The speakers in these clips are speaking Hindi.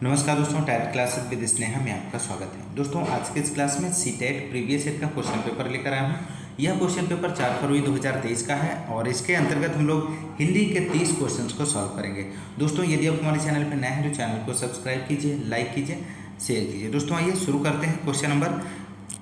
नमस्कार दोस्तों, टाइप क्लासेस विद स्नेहा में आपका स्वागत है। दोस्तों, आज के इस क्लास में सीटेट प्रीवियस ईयर का क्वेश्चन पेपर लेकर आया हूँ। यह क्वेश्चन पेपर 4 फरवरी 2023 का है और इसके अंतर्गत हम लोग हिंदी के 30 क्वेश्चंस को सॉल्व करेंगे। दोस्तों, यदि आप हमारे चैनल पर नए हैं तो चैनल को सब्सक्राइब कीजिए, लाइक कीजिए, शेयर कीजिए। दोस्तों, आइए शुरू करते हैं क्वेश्चन नंबर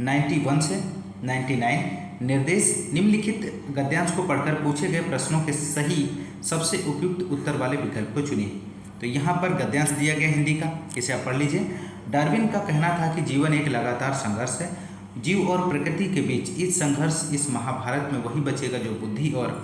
91 से 99। निर्देश निम्नलिखित गद्यांश को पढ़कर पूछे गए प्रश्नों के सही सबसे उपयुक्त उत्तर वाले विकल्प को चुनिए। तो यहाँ पर गद्यांश दिया गया हिंदी का, इसे आप पढ़ लीजिए। डार्विन का कहना था कि जीवन एक लगातार संघर्ष है। जीव और प्रकृति के बीच इस संघर्ष, इस महाभारत में वही बचेगा जो बुद्धि और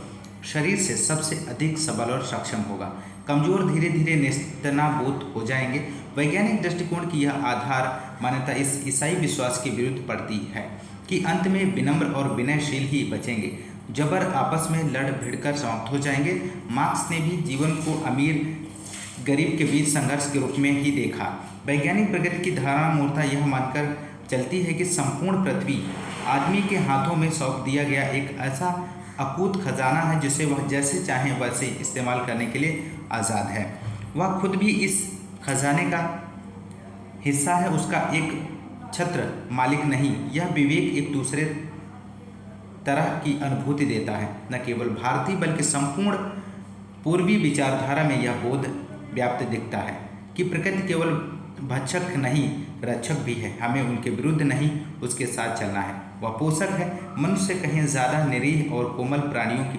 शरीर से सबसे अधिक सबल और सक्षम होगा। कमजोर धीरे धीरे नेस्तनाबूत हो जाएंगे। वैज्ञानिक दृष्टिकोण की यह आधार मान्यता इस ईसाई विश्वास के विरुद्ध पड़ती है कि अंत में विनम्र और विनयशील ही बचेंगे। जबर आपस में लड़ भिड़कर समाप्त हो जाएंगे। मार्क्स ने भी जीवन को अमीर गरीब के बीच संघर्ष के रूप में ही देखा। वैज्ञानिक प्रगति की धारणा मूर्ता यह मानकर चलती है कि संपूर्ण पृथ्वी आदमी के हाथों में सौंप दिया गया एक ऐसा अकूत खजाना है जिसे वह जैसे चाहे वैसे इस्तेमाल करने के लिए आज़ाद है। वह खुद भी इस खजाने का हिस्सा है, उसका एक छत्र मालिक नहीं। यह विवेक एक दूसरे तरह की अनुभूति देता है। न केवल भारतीय बल्कि संपूर्ण पूर्वी विचारधारा में यह बोध व्याप्त दिखता है कि प्रकृति केवल भक्षक नहीं, रक्षक भी है। हमें उनके विरुद्ध नहीं, उसके साथ चलना है। वह पोषक है, मनुष्य कहीं ज़्यादा निरीह और कोमल प्राणियों की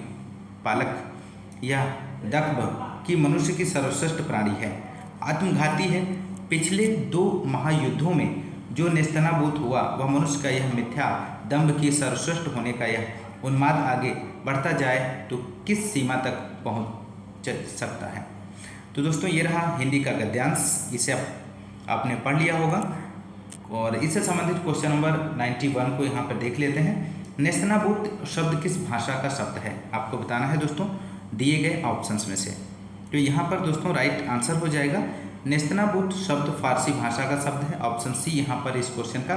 पालक। यह दक्भ कि मनुष्य की सर्वश्रेष्ठ प्राणी है, आत्मघाती है। पिछले 2 महायुद्धों में जो नेस्तनाबूत हुआ वह मनुष्य का यह मिथ्या दंभ की सर्वश्रेष्ठ होने का यह उन्माद आगे बढ़ता जाए तो किस सीमा तक पहुंच सकता है। तो दोस्तों, ये रहा हिंदी का गद्यांश, इसे आपने पढ़ लिया होगा। और इससे संबंधित क्वेश्चन नंबर 91 को यहाँ पर देख लेते हैं। नेस्तनाबूत शब्द किस भाषा का शब्द है, आपको बताना है दोस्तों दिए गए ऑप्शंस में से। तो यहाँ पर दोस्तों राइट आंसर हो जाएगा नेस्तनाबूत शब्द फारसी भाषा का शब्द है। ऑप्शन सी यहाँ पर इस क्वेश्चन का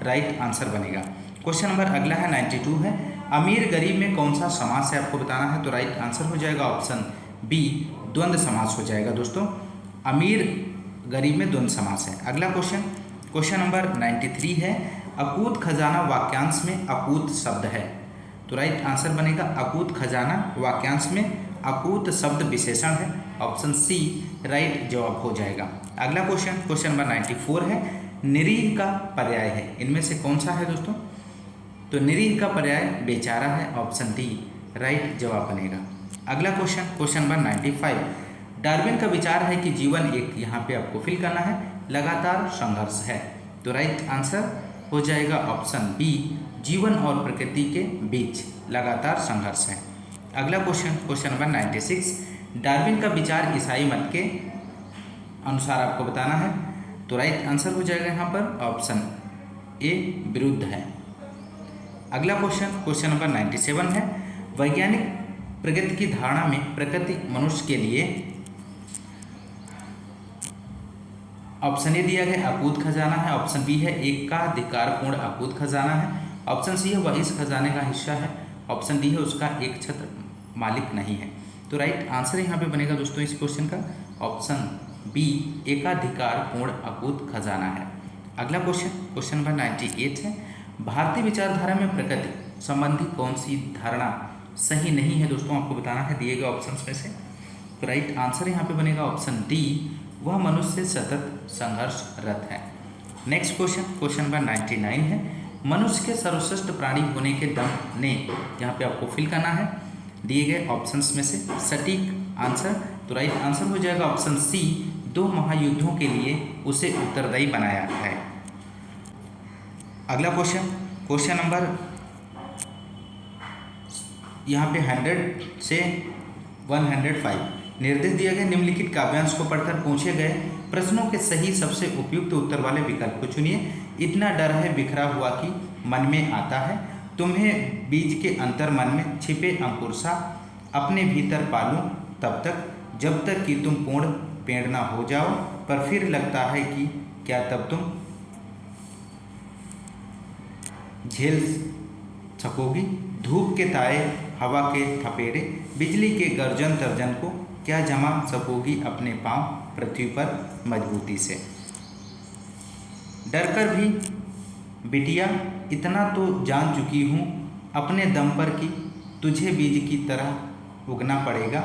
राइट आंसर बनेगा। क्वेश्चन नंबर अगला है 92 है। अमीर गरीब में कौन सा समास है, आपको बताना है। तो राइट आंसर हो जाएगा ऑप्शन बी, द्वंद्व समास हो जाएगा दोस्तों। अमीर गरीब में द्वंद्व समास है। अगला क्वेश्चन नंबर 93 है। अकूत खजाना वाक्यांश में अकूत शब्द है। तो राइट आंसर बनेगा अकूत खजाना वाक्यांश में अकूत शब्द विशेषण है। ऑप्शन सी राइट जवाब हो जाएगा। अगला क्वेश्चन नंबर 94 है। निरीह का पर्याय है, इनमें से कौन सा है दोस्तों। तो निरीह का पर्याय बेचारा है। ऑप्शन डी राइट जवाब बनेगा। अगला क्वेश्चन नंबर 95। डार्विन का विचार है कि जीवन एक, यहाँ पे आपको फिल करना है, लगातार संघर्ष है। तो राइट आंसर हो जाएगा ऑप्शन बी, जीवन और प्रकृति के बीच लगातार संघर्ष है। अगला क्वेश्चन नंबर 96। डार्विन का विचार ईसाई मत के अनुसार आपको बताना है। तो राइट आंसर हो जाएगा यहाँ पर ऑप्शन ए, विरुद्ध है। अगला क्वेश्चन नंबर 97 है। वैज्ञानिक प्रगति की धारणा में प्रकृति मनुष्य के लिए, ऑप्शन ए दिया गया अकूत खजाना है। ऑप्शन बी है एकाधिकारपूर्ण अकूत खजाना है। ऑप्शन सी है वह इस खजाने का हिस्सा है। ऑप्शन डी है उसका एक छत्र मालिक नहीं है। तो राइट आंसर यहाँ पे बनेगा दोस्तों इस क्वेश्चन का ऑप्शन बी, एकाधिकारपूर्ण अकूत खजाना है। अगला क्वेश्चन नंबर 98 है। भारतीय विचारधारा में प्रकृति संबंधी कौन सी धारणा सही नहीं है दोस्तों, आपको बताना है दिए गए ऑप्शंस में से। तो राइट आंसर यहाँ पे बनेगा ऑप्शन डी, वह मनुष्य सतत संघर्षरत है। नेक्स्ट क्वेश्चन नंबर 99 है। मनुष्य के सर्वश्रेष्ठ प्राणी होने के दम ने, यहाँ पे आपको फिल करना है दिए गए ऑप्शंस में से सटीक आंसर। तो राइट आंसर हो जाएगा ऑप्शन सी, 2 महायुद्धों के लिए उसे उत्तरदायी बनाया है। अगला क्वेश्चन नंबर यहाँ पे 100 से 105। निर्देश दिया गया निम्नलिखित काव्यांश को पढ़कर पूछे गए प्रश्नों के सही सबसे उपयुक्त उत्तर वाले विकल्प को चुनिए। इतना डर है बिखरा हुआ कि मन में आता है, तुम्हें बीज के अंतर मन में छिपे अंकुर सा अपने भीतर पालूं तब तक, जब तक कि तुम पूर्ण पेड़ ना हो जाओ, पर फिर लगता है कि क्या तब तुम झेल सकोगी। धूप के ताए, हवा के थपेड़े, बिजली के गर्जन तर्जन को क्या जमा सकोगी अपने पांव पृथ्वी पर मजबूती से। डर कर भी बिटिया इतना तो जान चुकी हूँ, अपने दम पर कि तुझे बीज की तरह उगना पड़ेगा,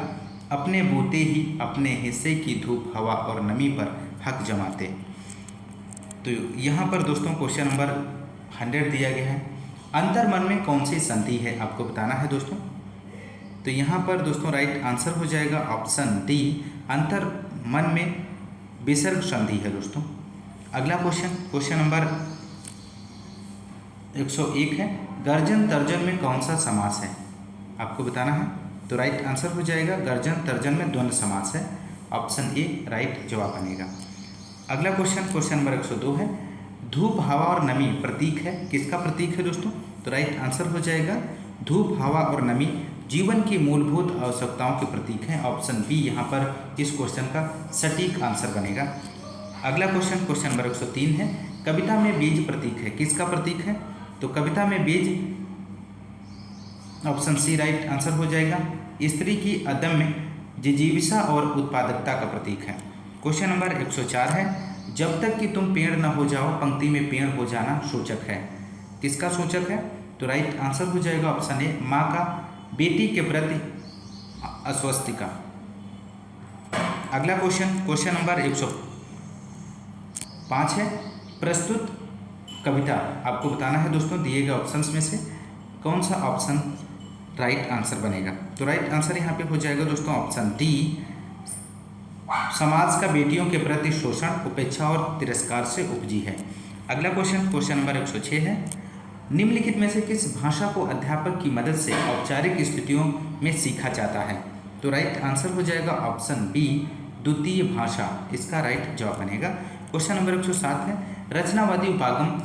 अपने बूते ही अपने हिस्से की धूप हवा और नमी पर हक जमाते। तो यहाँ पर दोस्तों क्वेश्चन नंबर 100 दिया गया है। अंतर मन में कौन सी संधि है आपको बताना है दोस्तों। तो यहाँ पर दोस्तों राइट आंसर हो जाएगा ऑप्शन डी, अंतर मन में विसर्ग संधि है दोस्तों। अगला क्वेश्चन नंबर 101 है, गर्जन तर्जन में कौन सा समास है आपको बताना है। तो राइट आंसर हो जाएगा गर्जन तर्जन में द्वंद्व समास है, ऑप्शन ए राइट जवाब बनेगा। अगला क्वेश्चन नंबर 102 है, धूप हवा और नमी प्रतीक है, किसका प्रतीक है दोस्तों। तो राइट आंसर हो जाएगा धूप हवा और नमी जीवन की मूलभूत आवश्यकताओं के प्रतीक हैं, ऑप्शन बी यहाँ पर इस क्वेश्चन का सटीक आंसर बनेगा। अगला क्वेश्चन नंबर 103 है, कविता में बीज प्रतीक है, किसका प्रतीक है। तो कविता में बीज ऑप्शन सी राइट आंसर हो जाएगा, स्त्री की अदम्य जिजीविषा और उत्पादकता का प्रतीक है। क्वेश्चन नंबर 104 है, जब तक कि तुम पेड़ न हो जाओ पंक्ति में पेड़ हो जाना सूचक है, किसका सूचक है। तो राइट आंसर हो जाएगा ऑप्शन ए, माँ का बेटी के प्रति अस्वस्थता। अगला क्वेश्चन नंबर 105 है, प्रस्तुत कविता आपको बताना है दोस्तों दिए गए ऑप्शंस में से कौन सा ऑप्शन राइट आंसर बनेगा। तो राइट आंसर यहाँ पे हो जाएगा दोस्तों ऑप्शन डी, समाज का बेटियों के प्रति शोषण, उपेक्षा और तिरस्कार से उपजी है। अगला क्वेश्चन नंबर 106 है, निम्नलिखित में से किस भाषा को अध्यापक की मदद से औपचारिक स्थितियों में सीखा जाता है। तो राइट आंसर हो जाएगा ऑप्शन बी, द्वितीय भाषा, इसका राइट जवाब बनेगा। क्वेश्चन नंबर 107 है, रचनावादी उपागम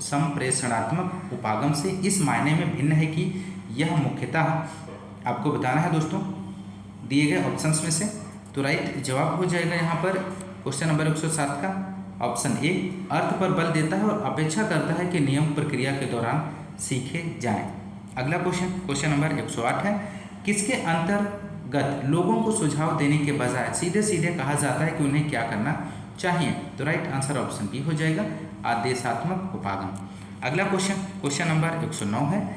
संप्रेषणात्मक उपागम से इस मायने में भिन्न है कि यह मुख्यतः आपको बताना है दोस्तों दिए गए ऑप्शंस में से। तो राइट जवाब हो जाएगा यहाँ पर क्वेश्चन नंबर 107 का ऑप्शन ए, अर्थ पर बल देता है और अपेक्षा करता है कि नियम प्रक्रिया के दौरान सीखे जाएं। अगला क्वेश्चन नंबर 108 है, किसके अंतर्गत लोगों को सुझाव देने के बजाय सीधे सीधे कहा जाता है कि उन्हें क्या करना चाहिए। तो राइट आंसर ऑप्शन बी हो जाएगा, आदेशात्मक उपागम। अगला क्वेश्चन नंबर 109 है,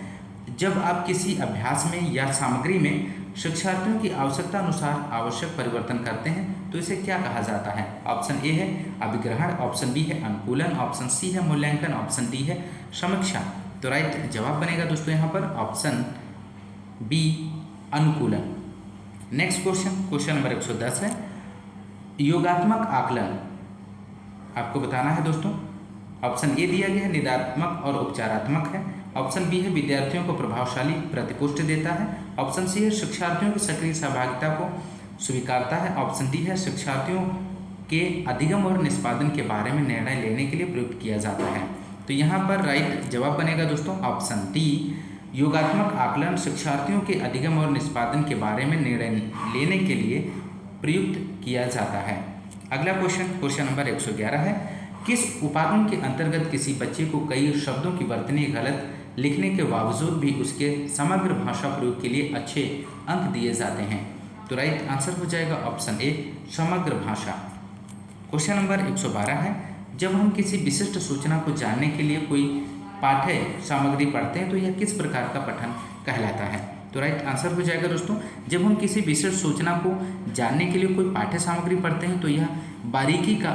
जब आप किसी अभ्यास में या सामग्री में शिक्षार्थियों की आवश्यकता अनुसार आवश्यक परिवर्तन करते हैं तो इसे क्या कहा जाता है। ऑप्शन ए है अभिग्रहण, ऑप्शन बी है अनुकूलन, ऑप्शन सी है मूल्यांकन, ऑप्शन डी है समीक्षा। तो राइट जवाब बनेगा दोस्तों यहाँ पर ऑप्शन बी अनुकूलन। नेक्स्ट क्वेश्चन नंबर 110 है, योगात्मक आकलन आपको बताना है दोस्तों। ऑप्शन ए दिया गया है निदात्मक और उपचारात्मक है, ऑप्शन बी है विद्यार्थियों को प्रभावशाली प्रतिपुष्टि देता है, ऑप्शन सी है शिक्षार्थियों की सक्रिय सहभागिता को स्वीकारता है, ऑप्शन डी है शिक्षार्थियों के अधिगम और निष्पादन के बारे में निर्णय लेने के लिए प्रयुक्त किया जाता है। तो यहाँ पर राइट जवाब बनेगा दोस्तों ऑप्शन डी, योगात्मक आकलन शिक्षार्थियों के अधिगम और निष्पादन के बारे में निर्णय लेने के लिए प्रयुक्त किया जाता है। अगला क्वेश्चन नंबर 111 है, किस उपागम के अंतर्गत किसी बच्चे को कई शब्दों की वर्तनी गलत लिखने के बावजूद भी उसके समग्र भाषा प्रयोग के लिए अच्छे अंक दिए जाते हैं। तो राइट आंसर हो जाएगा ऑप्शन ए, समग्र भाषा। क्वेश्चन नंबर 112 है, जब हम किसी विशिष्ट सूचना को जानने के लिए कोई पाठ्य सामग्री पढ़ते हैं तो यह किस प्रकार का पठन कहलाता है। तो राइट आंसर हो जाएगा दोस्तों, जब हम किसी विशिष्ट सूचना को जानने के लिए कोई पाठ्य सामग्री पढ़ते हैं तो यह बारीकी का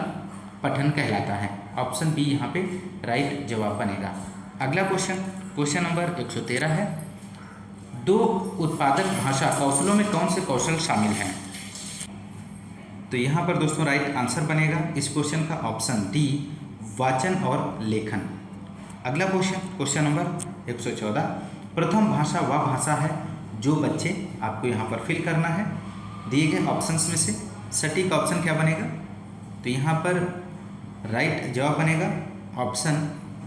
पठन कहलाता है, ऑप्शन बी यहाँ पे राइट जवाब बनेगा। अगला क्वेश्चन नंबर 113 है, दो उत्पादक भाषा कौशलों में कौन से कौशल शामिल हैं। तो यहाँ पर दोस्तों राइट आंसर बनेगा इस क्वेश्चन का ऑप्शन डी, वाचन और लेखन। अगला क्वेश्चन नंबर 114, प्रथम भाषा वह भाषा है जो बच्चे आपको यहाँ पर फिल करना है दिए गए ऑप्शंस में से सटीक ऑप्शन क्या बनेगा। तो यहाँ पर राइट जवाब बनेगा ऑप्शन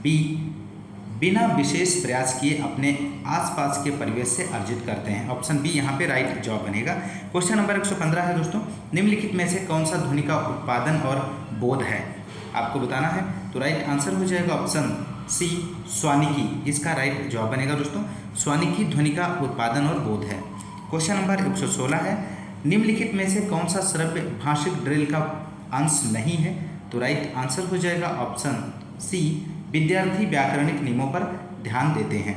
बी, बिना विशेष प्रयास किए अपने आसपास के परिवेश से अर्जित करते हैं, ऑप्शन बी यहाँ पे राइट जवाब बनेगा। क्वेश्चन नंबर 115 है दोस्तों, निम्नलिखित में से कौन सा ध्वनि का उत्पादन और बोध है आपको बताना है। तो राइट आंसर हो जाएगा ऑप्शन सी, स्वानिकी, इसका राइट जवाब बनेगा दोस्तों। स्वानिकी ध्वनि का उत्पादन और बोध है। क्वेश्चन नंबर 116 है, निम्नलिखित में से कौन सा श्रव्य भाषिक ड्रिल का अंश नहीं है? तो राइट आंसर हो जाएगा ऑप्शन सी, विद्यार्थी व्याकरणिक नियमों पर ध्यान देते हैं।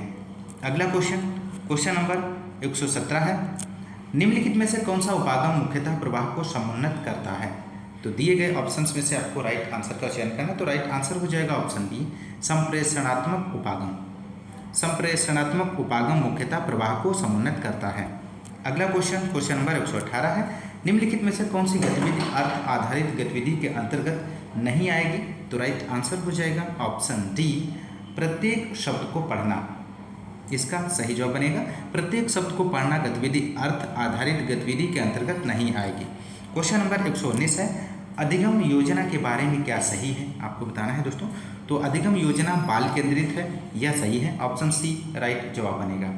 अगला क्वेश्चन नंबर 117 है, निम्नलिखित में से कौन सा उपागम मुख्यतः प्रवाह को समुन्नत करता है? तो दिए गए ऑप्शंस में से आपको राइट आंसर का चयन करना है। तो राइट आंसर हो जाएगा ऑप्शन बी, संप्रेषणात्मक उपागम। संप्रेषणात्मक उपागम मुख्यतः प्रवाह को समुन्नत करता है। अगला क्वेश्चन नंबर 118 है, निम्नलिखित में से कौन सी गतिविधि अर्थ आधारित गतिविधि के अंतर्गत नहीं आएगी? तो राइट आंसर हो जाएगा ऑप्शन डी, प्रत्येक शब्द को पढ़ना। इसका सही जवाब बनेगा प्रत्येक शब्द को पढ़ना गतिविधि अर्थ आधारित गतिविधि के अंतर्गत नहीं आएगी। क्वेश्चन नंबर 119 है, अधिगम योजना के बारे में क्या सही है? आपको बताना है दोस्तों। तो अधिगम योजना बाल केंद्रित है, यह सही है, ऑप्शन सी राइट जवाब बनेगा।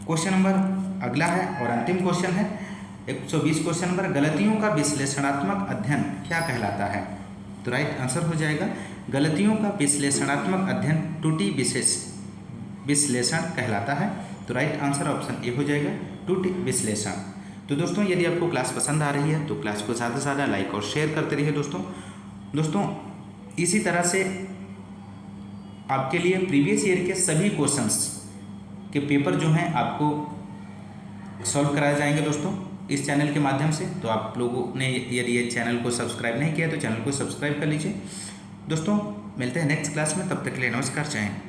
क्वेश्चन नंबर अगला है और अंतिम क्वेश्चन है 120 क्वेश्चन नंबर, गलतियों का विश्लेषणात्मक अध्ययन क्या कहलाता है? तो राइट आंसर हो जाएगा गलतियों का विश्लेषणात्मक अध्ययन त्रुटि विश्लेषण कहलाता है। तो राइट आंसर ऑप्शन ए हो जाएगा, त्रुटि विश्लेषण। तो दोस्तों यदि आपको क्लास पसंद आ रही है तो क्लास को ज़्यादा से ज़्यादा लाइक और शेयर करते रहिए दोस्तों इसी तरह से आपके लिए प्रीवियस ईयर के सभी क्वेश्चंस के पेपर जो हैं आपको सॉल्व कराए जाएंगे दोस्तों इस चैनल के माध्यम से। तो आप लोगों ने यदि ये चैनल को सब्सक्राइब नहीं किया तो चैनल को सब्सक्राइब कर लीजिए। दोस्तों मिलते हैं नेक्स्ट क्लास में, तब तक के लिए नमस्कार, जय हिंद।